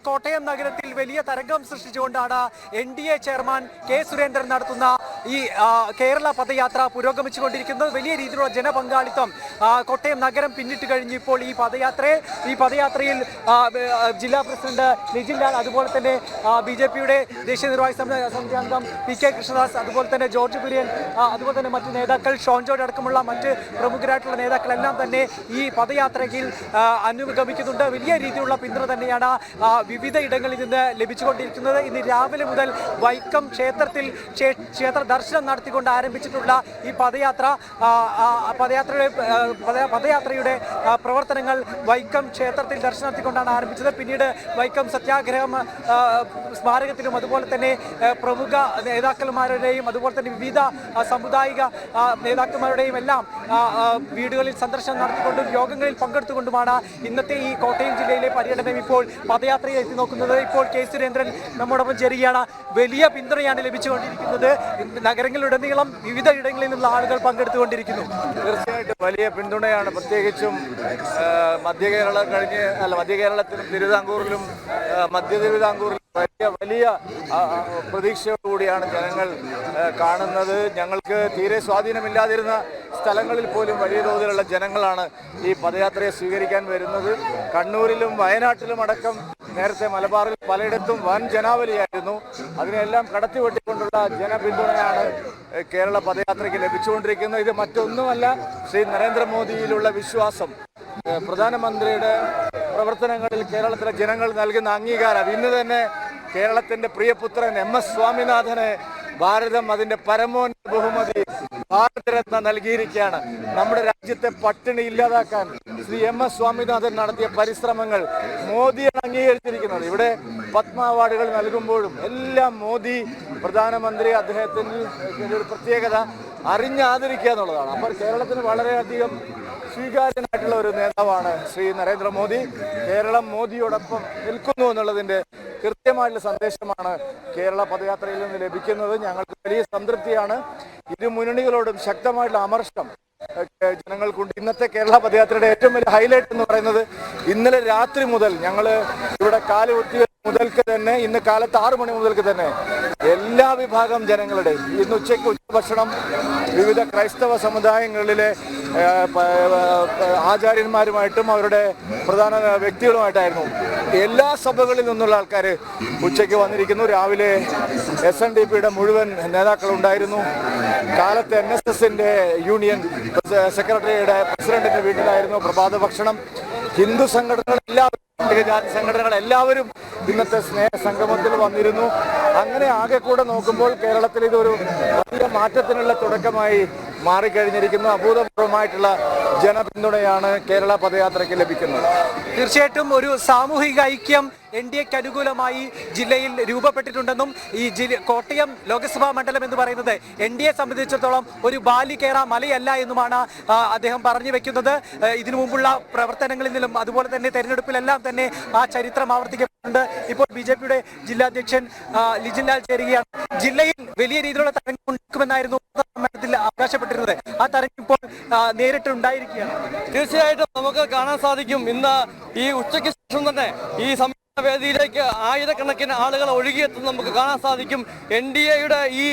കോട്ടയം നഗരത്തിൽ വലിയ തരംഗം സൃഷ്ടിച്ചുകൊണ്ടാണ് NDA ചെയർമാൻ കെ സുരേന്ദ്രൻ നടത്തുന്ന ഈ കേരള പദയാത്ര പുരോഗമിച്ചുകൊണ്ടിരിക്കുന്നത്. വലിയ രീതിയിലുള്ള ജനപങ്കാളിത്തം കോട്ടയം നഗരം പിന്നിട്ട് കഴിഞ്ഞ് ഇപ്പോൾ ഈ പദയാത്രയിൽ ജില്ലാ പ്രസിഡന്റ് ലിജിൻ ലാൽ, അതുപോലെ തന്നെ BJPയുടെ ദേശീയ നിർവാഹക സമിതി അംഗം PK കൃഷ്ണദാസ്, അതുപോലെ തന്നെ ജോർജ് കുര്യൻ, അതുപോലെ തന്നെ മറ്റ് നേതാക്കൾ, ഷോൺ ജോർജ് അടക്കമുള്ള മറ്റ് പ്രമുഖരായിട്ടുള്ള നേതാക്കളെല്ലാം തന്നെ ഈ പദയാത്രയിൽ അനുഗമിക്കുന്നുണ്ട്. വലിയ രീതിയിലുള്ള പിന്തുണ തന്നെയാണ് വിവിധ ഇടങ്ങളിൽ നിന്ന് ലഭിച്ചുകൊണ്ടിരിക്കുന്നത്. ഇന്ന് രാവിലെ മുതൽ വൈക്കം ക്ഷേത്രത്തിൽ ക്ഷേത്ര ദർശനം നടത്തിക്കൊണ്ട് ആരംഭിച്ചിട്ടുള്ള ഈ പദയാത്രയുടെ പ്രവർത്തനങ്ങൾ വൈക്കം ക്ഷേത്രത്തിൽ ദർശനം നടത്തിക്കൊണ്ടാണ് ആരംഭിച്ചത്. പിന്നീട് വൈക്കം സത്യാഗ്രഹം സ്മാരകത്തിലും അതുപോലെ തന്നെ പ്രമുഖ നേതാക്കന്മാരുടെയും അതുപോലെ തന്നെ വിവിധ സാമുദായിക നേതാക്കന്മാരുടെയും എല്ലാം വീടുകളിൽ സന്ദർശനം നടത്തിക്കൊണ്ടും യോഗങ്ങളിൽ പങ്കെടുത്തുകൊണ്ടുമാണ് ഇന്നത്തെ ഈ കോട്ടയം ജില്ലയിലെ പര്യടനം ഇപ്പോൾ പദയാത്രയിൽ എത്തി നോക്കുന്നത്. ഇപ്പോൾ കെ സുരേന്ദ്രൻ നമ്മോടൊപ്പം ചേരുകയാണ്. വലിയ പിന്തുണയാണ് ലഭിച്ചുകൊണ്ടിരിക്കുന്നത്. നഗരങ്ങളിലുടനീളം വിവിധ ഇടങ്ങളിൽ നിന്നുള്ള ആളുകൾ പങ്കെടുത്തുകൊണ്ടിരിക്കുന്നു. തീർച്ചയായിട്ടും വലിയ പിന്തുണയാണ്. പ്രത്യേകിച്ചും മധ്യ കേരളത്തിലും തിരുവിതാംകൂറിലും മധ്യ തിരുവിതാംകൂറിലും വലിയ പ്രതീക്ഷയോടുകൂടിയാണ് ജനങ്ങൾ കാണുന്നത്. ഞങ്ങൾക്ക് തീരെ സ്വാധീനമില്ലാതിരുന്ന സ്ഥലങ്ങളിൽ പോലും വലിയ തോതിലുള്ള ജനങ്ങളാണ് ഈ പദയാത്രയെ സ്വീകരിക്കാൻ വരുന്നത്. കണ്ണൂരിലും വയനാട്ടിലും അടക്കം നേരത്തെ മലബാറിൽ പലയിടത്തും വൻ ജനാവലിയായിരുന്നു. അതിനെല്ലാം കടത്തിവെട്ടിക്കൊണ്ടുള്ള ജനപിന്തുണയാണ് കേരള പദയാത്രയ്ക്ക് ലഭിച്ചുകൊണ്ടിരിക്കുന്നത്. ഇത് മറ്റൊന്നുമല്ല, ശ്രീ നരേന്ദ്രമോദിയിലുള്ള വിശ്വാസം, പ്രധാനമന്ത്രിയുടെ പ്രവർത്തനങ്ങളിൽ കേരളത്തിലെ ജനങ്ങൾ നൽകുന്ന അംഗീകാരം. ഇന്ന് തന്നെ കേരളത്തിന്റെ പ്രിയപുത്രൻ MS സ്വാമിനാഥന് ഭാരതം അതിന്റെ പരമോന്നത ബഹുമതി ഭാരതരത്ന നൽകിയിരിക്കുകയാണ്. നമ്മുടെ രാജ്യത്തെ പട്ടിണി ഇല്ലാതാക്കാൻ ശ്രീ MS സ്വാമിനാഥൻ നടത്തിയ പരിശ്രമങ്ങൾ മോദിയാണ് അംഗീകരിച്ചിരിക്കുന്നത്. ഇവിടെ പത്മ അവാർഡുകൾ നൽകുമ്പോഴും എല്ലാം മോദി പ്രധാനമന്ത്രി അദ്ദേഹത്തിന് ഒരു പ്രത്യേകത അറിഞ്ഞാദരിക്കുക എന്നുള്ളതാണ്. അപ്പോൾ കേരളത്തിന് വളരെയധികം സ്വീകാര്യനായിട്ടുള്ള ഒരു നേതാവാണ് ശ്രീ നരേന്ദ്രമോദി. കേരളം മോദിയോടൊപ്പം നിൽക്കുന്നു എന്നുള്ളതിന്റെ കൃത്യമായിട്ടുള്ള സന്ദേശമാണ് കേരള പദയാത്രയിൽ നിന്ന് ലഭിക്കുന്നത്. ഞങ്ങൾക്ക് വലിയ സംതൃപ്തിയാണ്. ഇരു മുന്നണികളോടും ശക്തമായിട്ടുള്ള അമർഷം ജനങ്ങൾക്കുണ്ട്. ഇന്നത്തെ കേരള പദയാത്രയുടെ ഏറ്റവും വലിയ ഹൈലൈറ്റ് എന്ന് പറയുന്നത് ഇന്നലെ രാത്രി മുതൽ ഞങ്ങൾ ഇവിടെ കാലുകുത്തിയ മുതൽക്ക് തന്നെ ഇന്ന് കാലത്ത് 6 മണി മുതൽക്ക് തന്നെ എല്ലാ വിഭാഗം ജനങ്ങളുടെയും ഇന്ന് ഉച്ചയ്ക്ക് ഉച്ചഭക്ഷണം വിവിധ ക്രൈസ്തവ സമുദായങ്ങളിലെ ആചാര്യന്മാരുമായിട്ടും അവരുടെ പ്രധാന വ്യക്തികളുമായിട്ടായിരുന്നു. എല്ലാ സഭകളിൽ നിന്നുള്ള ആൾക്കാർ ഉച്ചയ്ക്ക് വന്നിരിക്കുന്നു. രാവിലെ SNDPയുടെ മുഴുവൻ നേതാക്കളുണ്ടായിരുന്നു. കാലത്ത് NSSന്റെ യൂണിയൻ സെക്രട്ടറിയുടെ പ്രസിഡന്റിന്റെ വീട്ടിലായിരുന്നു പ്രഭാത ഭക്ഷണം. ഹിന്ദു സംഘടനകളെല്ലാവരും, ജാതി സംഘടനകളെല്ലാവരും ഇന്നത്തെ സ്നേഹ സംഗമത്തിൽ വന്നിരുന്നു. അങ്ങനെ ആകെ കൂടെ നോക്കുമ്പോൾ കേരളത്തിൽ ഇതൊരു വലിയ മാറ്റത്തിനുള്ള തുടക്കമായി മാറിക്കഴിഞ്ഞിരിക്കുന്നു. അഭൂതപൂർവമായിട്ടുള്ള ജനപിന്തുണയാണ് കേരള പദയാത്രയ്ക്ക് ലഭിക്കുന്നത്. തീർച്ചയായിട്ടും ഒരു സാമൂഹിക ഐക്യം NDAക്ക് അനുകൂലമായി ജില്ലയിൽ രൂപപ്പെട്ടിട്ടുണ്ടെന്നും ഈ കോട്ടയം ലോക്സഭാ മണ്ഡലം എന്ന് പറയുന്നത് NDAയെ സംബന്ധിച്ചിടത്തോളം ഒരു ബാലികേറ മലയല്ല എന്നുമാണ് അദ്ദേഹം പറഞ്ഞു വെക്കുന്നത്. ഇതിനു മുമ്പുള്ള പ്രവർത്തനങ്ങളിൽ നിന്നും അതുപോലെ തന്നെ തെരഞ്ഞെടുപ്പിലെല്ലാം തന്നെ ആ ചരിത്രം ആവർത്തിക്കപ്പെട്ടിട്ടുണ്ട്. ഇപ്പോൾ BJPയുടെ ജില്ലാ അധ്യക്ഷൻ ലിജിൻ ലാൽ ചേരുകയാണ്. ജില്ലയിൽ വലിയ രീതിയിലുള്ള തരംഗം ഉണ്ടാക്കുമെന്നായിരുന്നു അവകാശപ്പെട്ടിരുന്നത്. ആ തരംഗം ഇപ്പോൾ നേരിട്ടുണ്ടായിരിക്കുകയാണ്. തീർച്ചയായിട്ടും നമുക്ക് കാണാൻ സാധിക്കും. ഇന്ന് ഈ ഉച്ചയ്ക്ക് ശേഷം തന്നെ ഈ വേദിയിലേക്ക് ആയിരക്കണക്കിന് ആളുകൾ ഒഴുകിയെത്തുന്നത് നമുക്ക് കാണാൻ സാധിക്കും. NDAയുടെ ഈ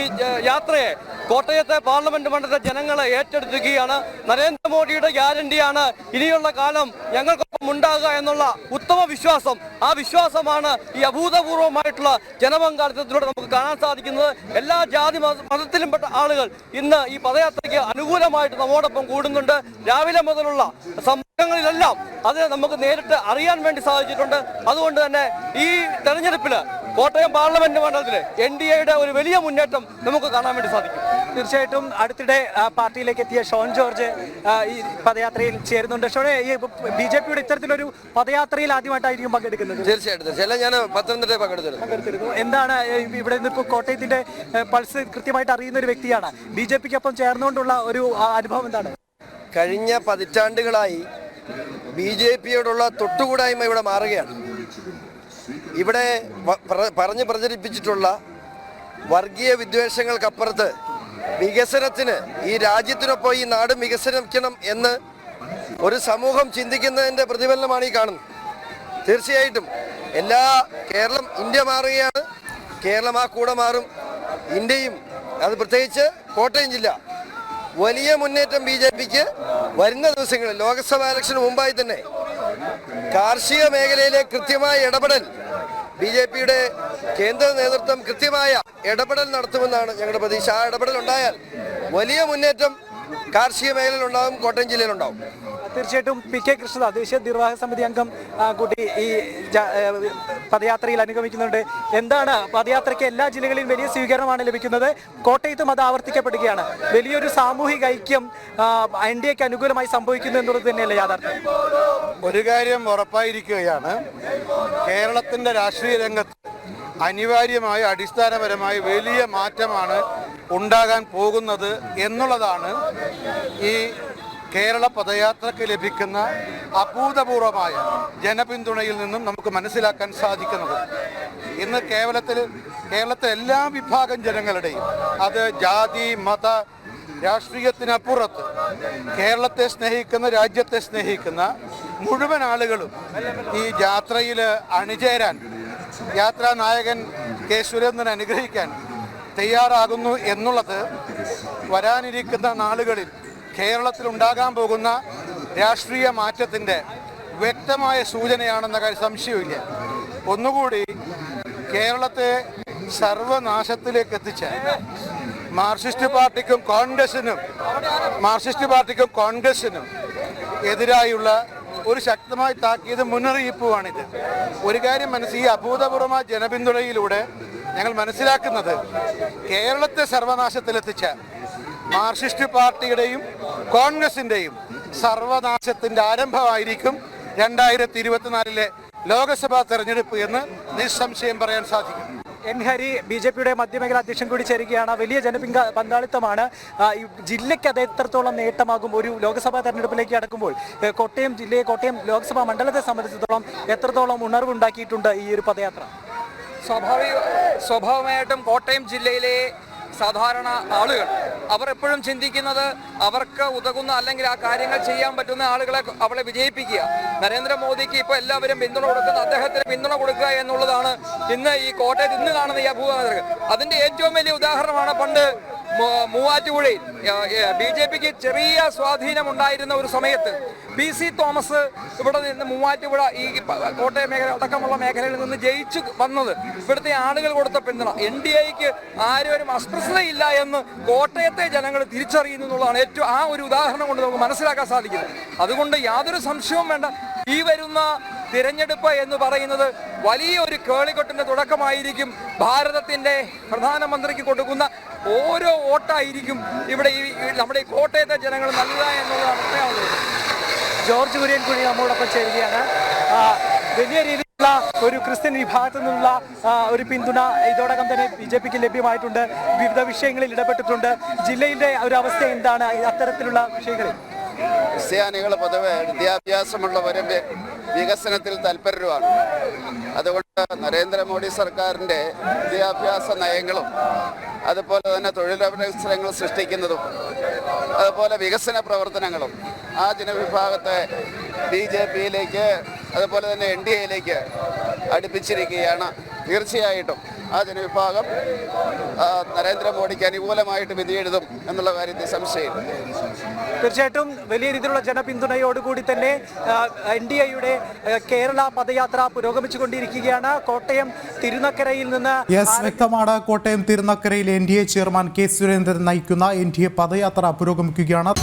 യാത്രയെ കോട്ടയത്തെ പാർലമെന്റ് മണ്ഡലത്തെ ജനങ്ങളെ ഏറ്റെടുക്കുകയാണ്. നരേന്ദ്രമോദിയുടെ ഗ്യാരണ്ടിയാണ് ഇനിയുള്ള കാലം ഞങ്ങൾക്കൊപ്പം ഉണ്ടാകുക എന്നുള്ള ഉത്തമ വിശ്വാസം. ആ വിശ്വാസമാണ് ഈ അഭൂതപൂർവമായിട്ടുള്ള ജനപങ്കാളിത്തത്തിലൂടെ നമുക്ക് കാണാൻ സാധിക്കുന്നത്. എല്ലാ ജാതി മതത്തിലും പെട്ട ആളുകൾ ഇന്ന് ഈ പദയാത്രയ്ക്ക് അനുകൂലമായിട്ട് നമ്മോടൊപ്പം കൂടുന്നുണ്ട്. രാവിലെ മുതലുള്ള സംഭവങ്ങളിലെല്ലാം അത് നമുക്ക് നേരിട്ട് അറിയാൻ വേണ്ടി സാധിച്ചിട്ടുണ്ട്. അതുകൊണ്ട് തന്നെ ഈ തെരഞ്ഞെടുപ്പിൽ കോട്ടയം പാർലമെന്റ് മണ്ഡലത്തിൽ NDAയുടെ ഒരു വലിയ മുന്നേറ്റം നമുക്ക് കാണാൻ വേണ്ടി സാധിക്കും. തീർച്ചയായിട്ടും അടുത്തിടെ പാർട്ടിയിലേക്ക് എത്തിയ ഷോൺ ജോർജ് ഈ പദയാത്രയിൽ ചേരുന്നുണ്ട്. ഷോണെ, ഈ BJPയുടെ ഇത്തരത്തിലൊരു പദയാത്രയിൽ ആദ്യമായിട്ടായിരിക്കും പങ്കെടുക്കുന്നത്? തീർച്ചയായിട്ടും ഞാൻ പത്തനംതിട്ട പങ്കെടുത്തിരുന്നു. എന്താണ് ഇവിടെ നിന്ന് ഇപ്പോൾ കോട്ടയത്തിന്റെ പൾസ് കൃത്യമായിട്ട് അറിയുന്ന ഒരു വ്യക്തിയാണ്. BJPക്കൊപ്പം ചേർന്നുകൊണ്ടുള്ള ഒരു അനുഭവം എന്താണ്? കഴിഞ്ഞ പതിറ്റാണ്ടുകളായി BJPയോടുള്ള തൊട്ടുകൂടായ്മ ഇവിടെ മാറുകയാണ്. ഇവിടെ പറഞ്ഞു പ്രചരിപ്പിച്ചിട്ടുള്ള വർഗീയ വിദ്വേഷങ്ങൾക്കപ്പുറത്ത് വികസനത്തിന്, ഈ രാജ്യത്തിനൊപ്പം ഈ നാട് വികസനിക്കണം എന്ന് ഒരു സമൂഹം ചിന്തിക്കുന്നതിൻ്റെ പ്രതിഫലനമാണ് ഈ കാണുന്നത്. തീർച്ചയായിട്ടും കേരളം ഇന്ത്യ മാറുകയാണ്. കേരളം ആ കൂടെ മാറും. ഇന്ത്യയും, അത് പ്രത്യേകിച്ച് കോട്ടയം ജില്ല വലിയ മുന്നേറ്റം BJPക്ക് വരുന്ന ദിവസങ്ങളിൽ ലോക്സഭാ ഇലക്ഷന് മുമ്പായി തന്നെ കാർഷിക മേഖലയിലെ കൃത്യമായ ഇടപെടൽ BJPയുടെ കേന്ദ്ര നേതൃത്വം കൃത്യമായ ഇടപെടൽ നടത്തുമെന്നാണ് ഞങ്ങളുടെ പ്രതീക്ഷ. ആ ഇടപെടൽ ഉണ്ടായാൽ വലിയ മുന്നേറ്റം കാർഷിക മേഖലയിൽ ഉണ്ടാകും, കോട്ടയം ജില്ലയിൽ ഉണ്ടാവും. തീർച്ചയായിട്ടും PK കൃഷ്ണദാസ് ദേശീയ നിർവാഹക സമിതി അംഗം കൂടി ഈ പദയാത്രയിൽ അനുഗമിക്കുന്നുണ്ട്. എന്താണ് പദയാത്രയ്ക്ക് എല്ലാ ജില്ലകളിലും വലിയ സ്വീകരണമാണ് ലഭിക്കുന്നത്, കോട്ടയത്തും അത് ആവർത്തിക്കപ്പെടുകയാണ്. വലിയൊരു സാമൂഹിക ഐക്യം NDAക്ക് അനുകൂലമായി സംഭവിക്കുന്നു എന്നുള്ളത് തന്നെയല്ലേ യാഥാർത്ഥ്യം? ഒരു കാര്യം ഉറപ്പായിരിക്കുകയാണ്, കേരളത്തിൻ്റെ രാഷ്ട്രീയ രംഗത്ത് അനിവാര്യമായ അടിസ്ഥാനപരമായ വലിയ മാറ്റമാണ് ഉണ്ടാകാൻ പോകുന്നത് എന്നുള്ളതാണ് ഈ കേരള പദയാത്രയ്ക്ക് ലഭിക്കുന്ന അഭൂതപൂർവമായ ജനപിന്തുണയിൽ നിന്നും നമുക്ക് മനസ്സിലാക്കാൻ സാധിക്കുന്നത്. ഇന്ന് കേരളത്തിലെ എല്ലാ വിഭാഗം ജനങ്ങളുടെയും, അത് ജാതി മത രാഷ്ട്രീയത്തിനപ്പുറത്ത് കേരളത്തെ സ്നേഹിക്കുന്ന, രാജ്യത്തെ സ്നേഹിക്കുന്ന മുഴുവൻ ആളുകളും ഈ യാത്രയിൽ അണിചേരാൻ, യാത്രാ നായകൻ കെ സുരേന്ദ്രൻ അനുഗ്രഹിക്കാൻ തയ്യാറാകുന്നു എന്നുള്ളത് വരാനിരിക്കുന്ന നാളുകളിൽ കേരളത്തിൽ ഉണ്ടാകാൻ പോകുന്ന രാഷ്ട്രീയ മാറ്റത്തിൻ്റെ വ്യക്തമായ സൂചനയാണെന്ന കാര്യം സംശയമില്ല. ഒന്നുകൂടി കേരളത്തെ സർവനാശത്തിലേക്ക് എത്തിച്ച മാർക്സിസ്റ്റ് പാർട്ടിക്കും കോൺഗ്രസിനും എതിരായുള്ള ഒരു ശക്തമായ താക്കീത്, മുന്നറിയിപ്പുമാണിത്. ഒരു കാര്യം ഈ അഭൂതപൂർവമായ ജനപിന്തുണയിലൂടെ ഞങ്ങൾ മനസ്സിലാക്കുന്നത്, കേരളത്തെ സർവനാശത്തിലെത്തിച്ച മാർക്സിസ്റ്റ് പാർട്ടിയുടെയും കോൺഗ്രസിൻ്റെയും സർവനാശത്തിൻ്റെ ആരംഭമായിരിക്കും 2024 ലോക്സഭാ തെരഞ്ഞെടുപ്പ് എന്ന് നിസ്സംശയം പറയാൻ സാധിക്കും. N. ഹരി BJPയുടെ മധ്യമേഖല അധ്യക്ഷൻ കൂടി ചേരുകയാണ്. വലിയ പങ്കാളിത്തമാണ്. ജില്ലയ്ക്ക് അത് എത്രത്തോളം നേട്ടമാകും ഒരു ലോക്സഭാ തെരഞ്ഞെടുപ്പിലേക്ക് അടക്കുമ്പോൾ? കോട്ടയം ലോക്സഭാ മണ്ഡലത്തെ സംബന്ധിച്ചിടത്തോളം എത്രത്തോളം ഉണർവുണ്ടാക്കിയിട്ടുണ്ട് ഈ ഒരു പദയാത്ര? സ്വാഭാവികമായിട്ടും കോട്ടയം ജില്ലയിലെ സാധാരണ ആളുകൾ അവർ എപ്പോഴും ചിന്തിക്കുന്നത് അവർക്ക് ഉതകുന്ന അല്ലെങ്കിൽ ആ കാര്യങ്ങൾ ചെയ്യാൻ പറ്റുന്ന ആളുകളെ അവളെ വിജയിപ്പിക്കുക. നരേന്ദ്രമോദിക്ക് ഇപ്പോൾ എല്ലാവരും പിന്തുണ കൊടുക്കുന്ന, അദ്ദേഹത്തിന് പിന്തുണ കൊടുക്കുക എന്നുള്ളതാണ് ഇന്ന് ഈ കോട്ടയത്ത് ഇന്ന് കാണുന്ന ഈ അഭൂതമാതൃക. അതിൻ്റെ ഏറ്റവും വലിയ ഉദാഹരണമാണ് പണ്ട് മൂവാറ്റുപുഴയിൽ BJPക്ക് ചെറിയ സ്വാധീനം ഉണ്ടായിരുന്ന ഒരു സമയത്ത് PC തോമസ് ഇവിടെ നിന്ന് മൂവാറ്റുപുഴ ഈ കോട്ടയം മേഖല അടക്കമുള്ള മേഖലയിൽ നിന്ന് ജയിച്ചു വന്നത് ഇവിടുത്തെ ആളുകൾ കൊടുത്ത പിന്തുണ. NDAക്ക് ആരും ഒരു അസ്പൃശ്യതയില്ല എന്ന് കോട്ടയത്തെ ജനങ്ങൾ തിരിച്ചറിയുന്നു എന്നുള്ളതാണ് ഏറ്റവും ആ ഒരു ഉദാഹരണം കൊണ്ട് നമുക്ക് മനസ്സിലാക്കാൻ സാധിക്കുന്നത്. അതുകൊണ്ട് യാതൊരു സംശയവും വേണ്ട, ഈ വരുന്ന തിരഞ്ഞെടുപ്പ് എന്ന് പറയുന്നത് വലിയ ഒരു കേളികൊട്ടിന്റെ തുടക്കമായിരിക്കും. ഭാരതത്തിന്റെ പ്രധാനമന്ത്രിക്ക് കൊടുക്കുന്ന ഓരോ വോട്ടായിരിക്കും ഇവിടെ നമ്മുടെ ഈ കോട്ടയത്തെ ജനങ്ങൾ നൽകുക എന്നുള്ളതാണ് പറയാനുള്ളത്. ജോർജ് കുര്യൻ കൂടി നമ്മോടൊപ്പം ചേരുകയാണ്. വലിയ രീതിയിലുള്ള ഒരു ക്രിസ്ത്യൻ വിഭാഗത്തിൽ നിന്നുള്ള ഒരു പിന്തുണ ഇതോടകം തന്നെ BJPക്ക് ലഭ്യമായിട്ടുണ്ട്. വിവിധ വിഷയങ്ങളിൽ ഇടപെട്ടിട്ടുണ്ട്. ജില്ലയുടെ ഒരു അവസ്ഥ എന്താണ് അത്തരത്തിലുള്ള വിഷയങ്ങളിൽ? ക്രിസ്ത്യാനികൾ പൊതുവെ വിദ്യാഭ്യാസമുള്ളവരും വികസനത്തിൽ തൽപരരുമാണ്. അതുകൊണ്ട് നരേന്ദ്രമോദി സർക്കാരിൻ്റെ വിദ്യാഭ്യാസ നയങ്ങളും അതുപോലെ തന്നെ തൊഴിലവസരങ്ങൾ സൃഷ്ടിക്കുന്നതും അതുപോലെ വികസന പ്രവർത്തനങ്ങളും ആ ജനവിഭാഗത്തെ BJPയിലേക്ക് അതുപോലെ തന്നെ NDAയിലേക്ക് അടുപ്പിച്ചിരിക്കുകയാണ്. തീർച്ചയായിട്ടും ആ ജനവിഭാഗം നരേന്ദ്രമോദിക്ക് അനുകൂലമായിട്ട് വിധിയെഴുതും എന്നുള്ള കാര്യത്തിൽ സംശയം. തീർച്ചയായിട്ടും വലിയ രീതിയിലുള്ള ജനപിന്തുണയോടുകൂടി തന്നെ NDAയുടെ കേരള പദയാത്ര പുരോഗമിച്ചുകൊണ്ടിരിക്കുകയാണ്. കോട്ടയം തിരുനക്കരയിൽ നിന്ന് വ്യക്തമാണ്. കോട്ടയം തിരുനക്കരയിൽ NDA ചെയർമാൻ കെ സുരേന്ദ്രൻ നയിക്കുന്ന NDA പദയാത്ര പുരോഗമിക്കുകയാണ്.